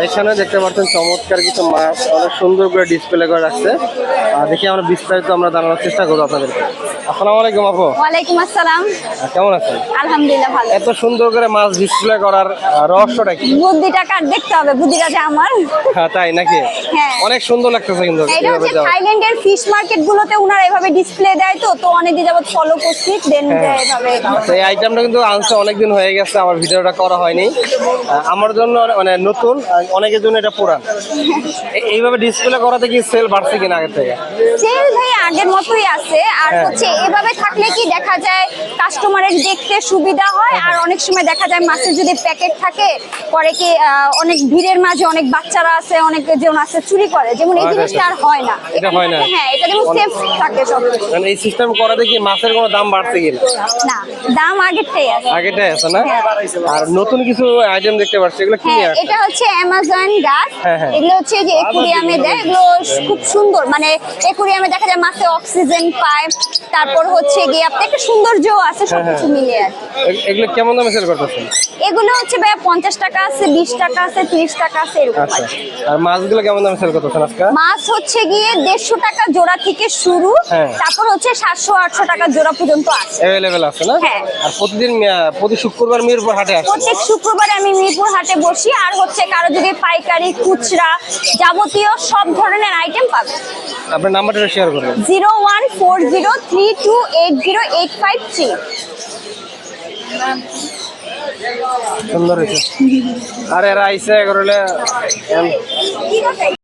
এখানে দেখতে পাচ্ছেন চমৎকার কিছু মাছ অনেক সুন্দর করে ডিসপ্লে করে রাখছে। দেখি আমরা বিস্তারিত জানানোর চেষ্টা করবো আপনাদেরকে। আসসালামু আলাইকুম আপু। ওয়ালাইকুম আসসালাম। কেমন আছেন? আলহামদুলিল্লাহ ভালো। এত সুন্দর করে মাছ ডিসপ্লে করার রহস্যটা কি? বুদ্ধিটা কার দেখতে হবে, বুদ্ধিটা যে আমার। হ্যাঁ তাই নাকি? হ্যাঁ। অনেক সুন্দর লাগতেছে কিন্তু। এটা হচ্ছে থাইল্যান্ডের ফিশ মার্কেট গুলোতে ওনারা এভাবে ডিসপ্লে দেয়, তো অনেকদিন যাবত ফলো করছি, দেন এভাবে। তো এই আইটেমটা কিন্তু আনছে অনেকদিন হয়ে গেছে, আমার ভিডিওটা করা হয়নি। আমার জন্য মানে নতুন, অনেকের জন্য এটা পুরান। এইভাবে ডিসপ্লে করাতে কি সেল বাড়ছে কিনা আগের থেকে? সেল ভাই আগের মতোই আছে, আর হচ্ছে এভাবে থাকলে কি দেখা যায় কাস্টমারের দেখতে সুবিধা হয়, আর অনেক সময় দেখা যায় মাছের যদি প্যাকেট থাকে পরে কি অনেক ভিড়ের মাঝে অনেক বাচ্চারা আছে, অনেক জন আছে চুরি করে, যেমন এই জিনিসটা আর হয় না। এটা হয় না। হ্যাঁ, এটা যেমন সেফ থাকে সব। মানে এই সিস্টেম করাতে কি মাছের কোনো দাম বাড়ছে কিনা? না, দাম আগেরটাই আছে। আগেটাই আছে না? আর নতুন কিছু আইটেম দেখতে পাচ্ছি, এগুলো কি? হ্যাঁ, এটা হচ্ছে অ্যামাজন গাছ। হ্যাঁ, হ্যাঁ। এগুলো হচ্ছে যে একুরিয়ামে দেয়, এগুলো খুব সুন্দর, মানে একুরিয়ামে দেখা যায় মাছে অক্সিজেন পায়, তারপর হচ্ছে গিয়ে আপনার একটা সৌন্দর্য আছে সবকিছু মিলিয়ে আর কি। এগুলো কেমন দামে সেল করতেছেন? এগুলো হচ্ছে ভাইয়া 50 টাকা আছে, 20 টাকা আছে, 30 টাকা আছে, এরকম আচ্ছা। আছে। আর মাছগুলো কেমন দামে সেল করতেছেন আজকে? মাছ হচ্ছে গিয়ে 150 টাকা জোড়া থেকে শুরু, হ্যাঁ। তারপর হচ্ছে 700-800 টাকা জোড়া পর্যন্ত আছে। অ্যাভেলেবেল আছে না? হ্যাঁ। আর প্রতিদিন প্রতি শুক্রবার মিরপুর হাটে আসে? প্রত্যেক শুক্রবারে আমি মিরপুর হাটে বসি, আর হচ্ছে কারো যদি পাইকারি খুচরা যাবতীয় সব ধরনের আইটেম পাবে। আপনার নাম্বারটা শেয়ার করবেন। 01403280853। সুন্দর হয়েছে। আর এরা আইসে করলে